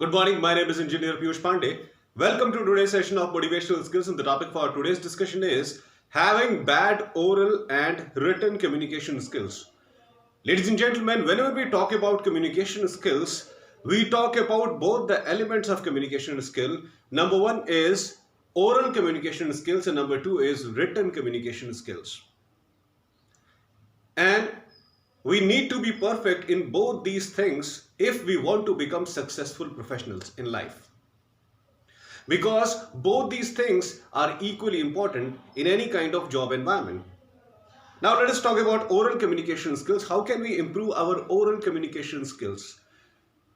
Good morning, my name is Engineer Piyush Pandey. Welcome to today's session of Motivational Skills, and the topic for today's discussion is having bad oral and written communication skills. Ladies and gentlemen, whenever we talk about communication skills, we talk about both the elements of communication skill. Number one is oral communication skills and number two is written communication skills. And we need to be perfect in both these things if we want to become successful professionals in life. Because both these things are equally important in any kind of job environment. Now let us talk about oral communication skills. How can we improve our oral communication skills?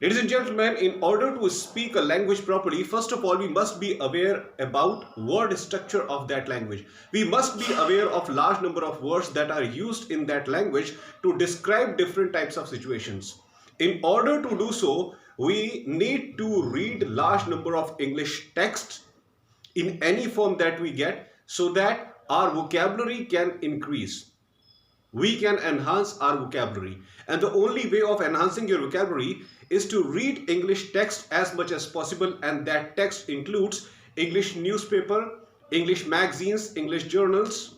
Ladies and gentlemen, in order to speak a language properly, first of all, we must be aware about word structure of that language. We must be aware of large number of words that are used in that language to describe different types of situations. In order to do so, we need to read large number of English texts in any form that we get so that our vocabulary can increase. We can enhance our vocabulary, and the only way of enhancing your vocabulary is to read English text as much as possible, and that text includes English newspaper, English magazines, English journals,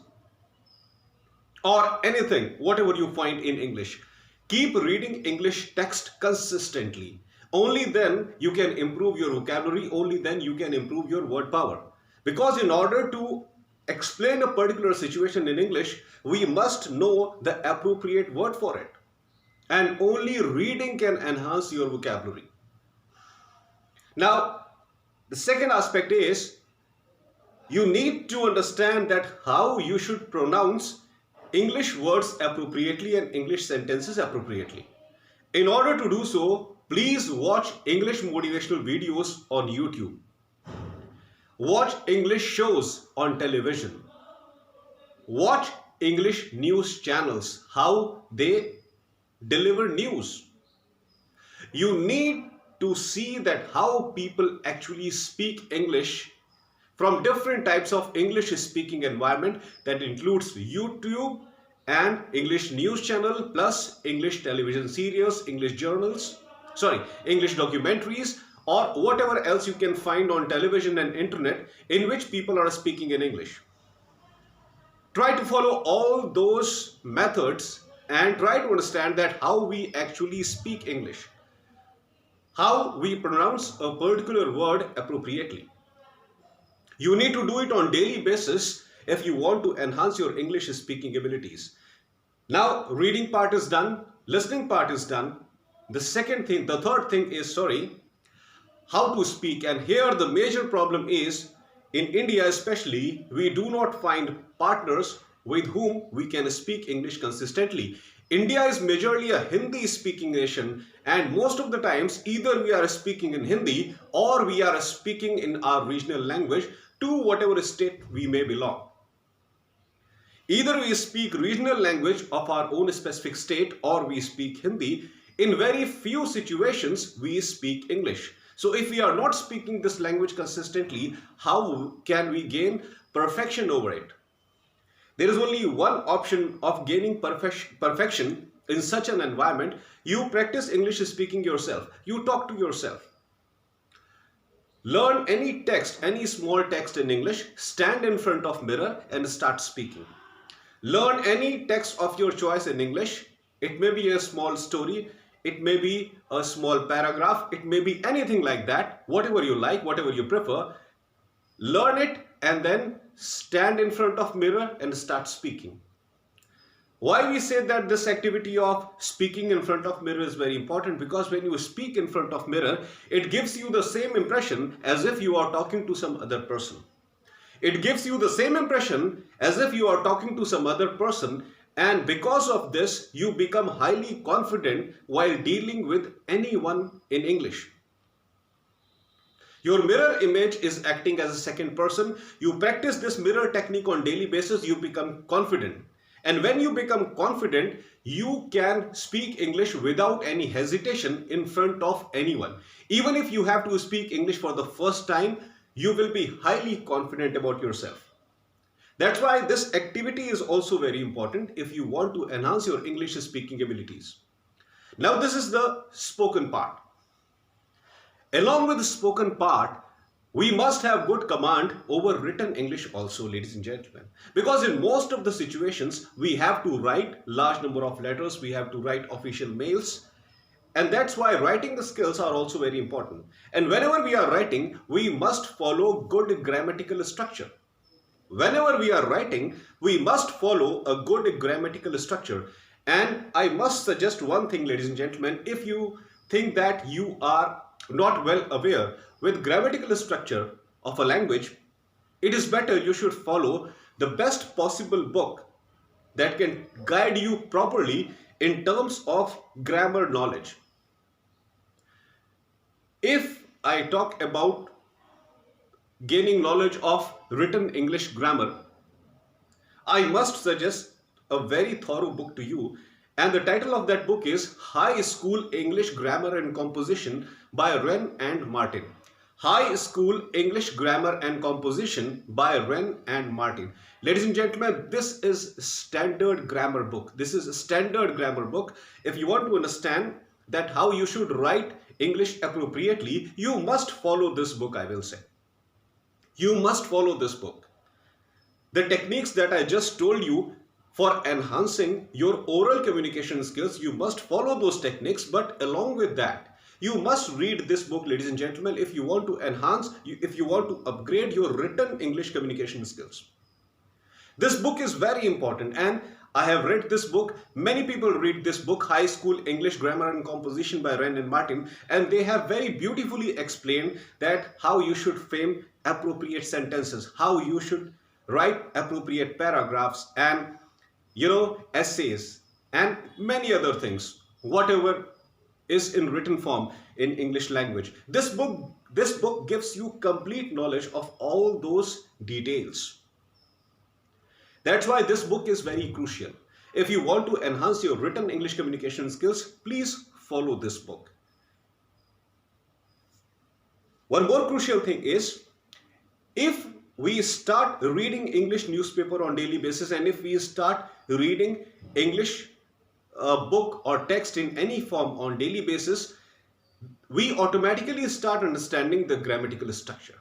or anything, whatever you find in English. Keep reading English text consistently. Only then you can improve your vocabulary, only then you can improve your word power. Because in order to explain a particular situation in English, we must know the appropriate word for it. And only reading can enhance your vocabulary. Now, the second aspect is you need to understand that how you should pronounce English words appropriately and English sentences appropriately. In order to do so, please watch English motivational videos on YouTube. Watch English shows on television. Watch English news channels, how they deliver news. You need to see that how people actually speak English from different types of English speaking environment that includes YouTube and English news channel plus English television serials, English documentaries, or whatever else you can find on television and internet in which people are speaking in English. Try to follow all those methods and try to understand that how we actually speak English, how we pronounce a particular word appropriately. You need to do it on daily basis if you want to enhance your English speaking abilities. Now, reading part is done, listening part is done. The third thing is, how to speak. And here the major problem is, in India especially, we do not find partners with whom we can speak English consistently. India is majorly a Hindi speaking nation, and most of the times either we are speaking in Hindi or we are speaking in our regional language to whatever state we may belong. Either we speak regional language of our own specific state or we speak Hindi. In very few situations we speak English. So if we are not speaking this language consistently, how can we gain perfection over it? There is only one option of gaining perfection in such an environment. You practice English speaking yourself. You talk to yourself. Learn any text, any small text in English, stand in front of mirror and start speaking. Learn any text of your choice in English. It may be a small story, it may be a small paragraph, it may be anything like that, whatever you like, whatever you prefer. Learn it and then stand in front of mirror and start speaking. Why we say that this activity of speaking in front of mirror is very important? Because when you speak in front of mirror, it gives you the same impression as if you are talking to some other person. It gives you the same impression as if you are talking to some other person, and because of this, you become highly confident while dealing with anyone in English. Your mirror image is acting as a second person. You practice this mirror technique on daily basis, you become confident. And when you become confident, you can speak English without any hesitation in front of anyone. Even if you have to speak English for the first time, you will be highly confident about yourself. That's why this activity is also very important if you want to enhance your English speaking abilities. Now this is the spoken part. Along with the spoken part, we must have good command over written English also, ladies and gentlemen. Because in most of the situations, we have to write large number of letters, we have to write official mails, and that's why writing the skills are also very important. And whenever we are writing, we must follow good grammatical structure. Whenever we are writing, we must follow a good grammatical structure. And I must suggest one thing, ladies and gentlemen, if you think that you are not well aware with grammatical structure of a language, it is better you should follow the best possible book that can guide you properly in terms of grammar knowledge. If I talk about gaining knowledge of written English grammar, I must suggest a very thorough book to you, and the title of that book is High School English Grammar and Composition by Wren and Martin. High School English Grammar and Composition by Wren and Martin. Ladies and gentlemen, this is standard grammar book. This is a standard grammar book. If you want to understand that how you should write English appropriately, you must follow this book, I will say. You must follow this book. The techniques that I just told you for enhancing your oral communication skills, you must follow those techniques, but along with that, you must read this book, ladies and gentlemen, if you want to enhance, if you want to upgrade your written English communication skills. This book is very important, and I have read this book. Many people read this book, High School English Grammar and Composition by Wren and Martin, and they have very beautifully explained that how you should frame appropriate sentences, how you should write appropriate paragraphs and essays and many other things, whatever is in written form in English language. This book gives you complete knowledge of all those details. That's why this book is very crucial. If you want to enhance your written English communication skills, please follow this book. One more crucial thing is, if we start reading English newspaper on daily basis, and if we start reading English book or text in any form on daily basis, we automatically start understanding the grammatical structure.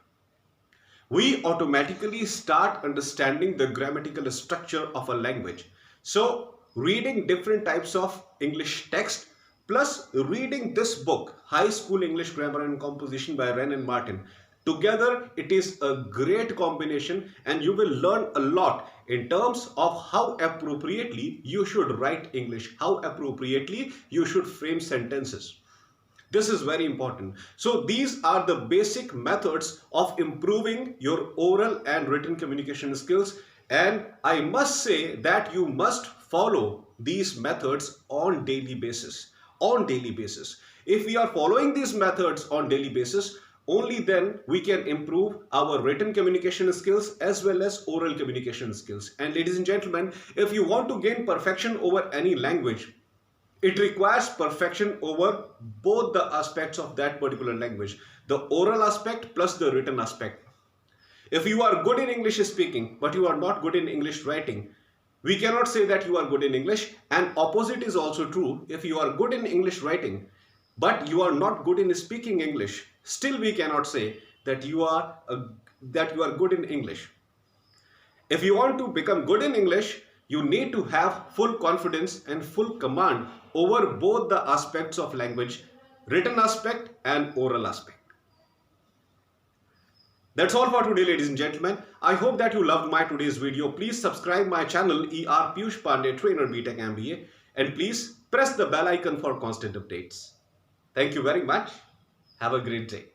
We automatically start understanding the grammatical structure of a language. So reading different types of English text plus reading this book, High School English Grammar and Composition by Wren and Martin, together it is a great combination, and you will learn a lot in terms of how appropriately you should write English, how appropriately you should frame sentences. This is very important. So these are the basic methods of improving your oral and written communication skills, and I must say that you must follow these methods on daily basis. If we are following these methods on daily basis, only then we can improve our written communication skills as well as oral communication skills. And ladies and gentlemen, if you want to gain perfection over any language, it requires perfection over both the aspects of that particular language, the oral aspect plus the written aspect. If you are good in English speaking, but you are not good in English writing, we cannot say that you are good in English, and opposite is also true. If you are good in English writing, but you are not good in speaking English, still we cannot say that you are good in English. If you want to become good in English, you need to have full confidence and full command over both the aspects of language, written aspect and oral aspect. That's all for today, ladies and gentlemen. I hope that you loved my today's video. Please subscribe my channel ER Piyush Pandey, Trainer BTech MBA, and please press the bell icon for constant updates. Thank you very much. Have a great day.